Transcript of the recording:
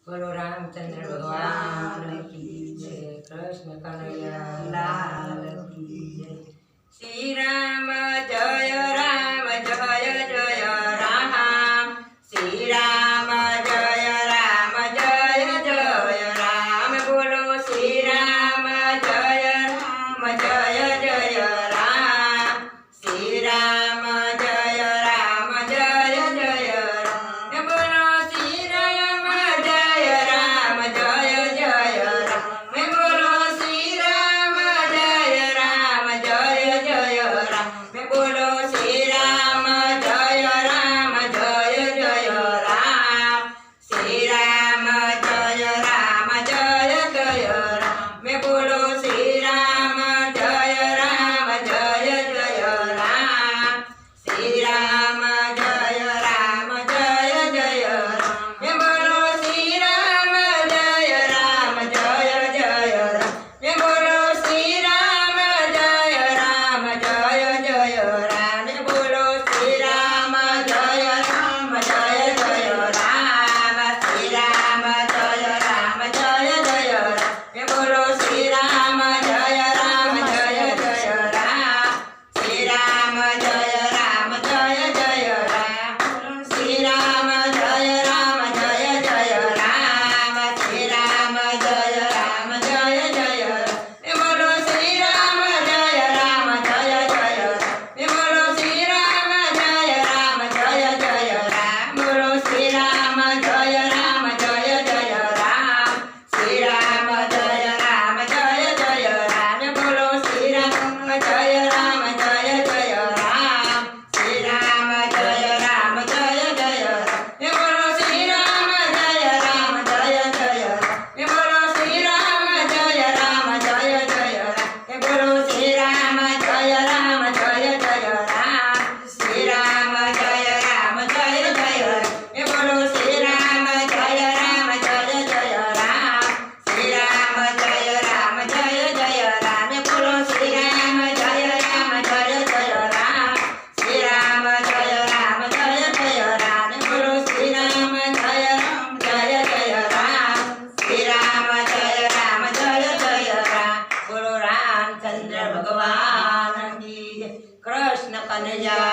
बोलो रामचंद्र भगवान की जय। कृष्ण कन्हैया लाल की जय। श्री राम जय राम जय जय राम। श्री राम जय जय राम। बोलो श्री राम जय जय राम। श्री राम जय जय राम। बोलो श्री राम जय जय राम। बोलो श्री राम जय जय राम। बोलो श्री राम जय जय राम। श्री राम जय जय राम। बोलो श्री राम जय जय राम। श्री राम जय जय राम। बोलो श्री राम जय जय राम। बोलो श्री राम जय जय राम। बोलो श्री राम जय जय राम। श्री राम जय जय राम। बोलो श्री राम जय जय राम। श्री राम जय जय राम। श्री राम जय जय राम। श्री राम जय जय राम। बोलो श्री राम जय जय राम। बोलो श्री राम जय जय राम। बोलो श्री राम जय जय राम। श्री राम जय जय राम। बोलो श्री राम जय जय राम। श्री राम जय जय राम। बोलो श्री राम जय जय राम। बोलो श्री राम जय जय राम। बोलो श्री राम जय जय राम। श्री राम जय जय राम। बोलो श्री राम जय जय राम। श्री राम जय जय राम। बोलो श्री राम जय जय राम। श्री राम जय जय राम। बोलो श्री राम जय जय राम। श्री राम जय जय राम। बोलो रामचंद्र भगवान की जय। कृष्ण कन्हैया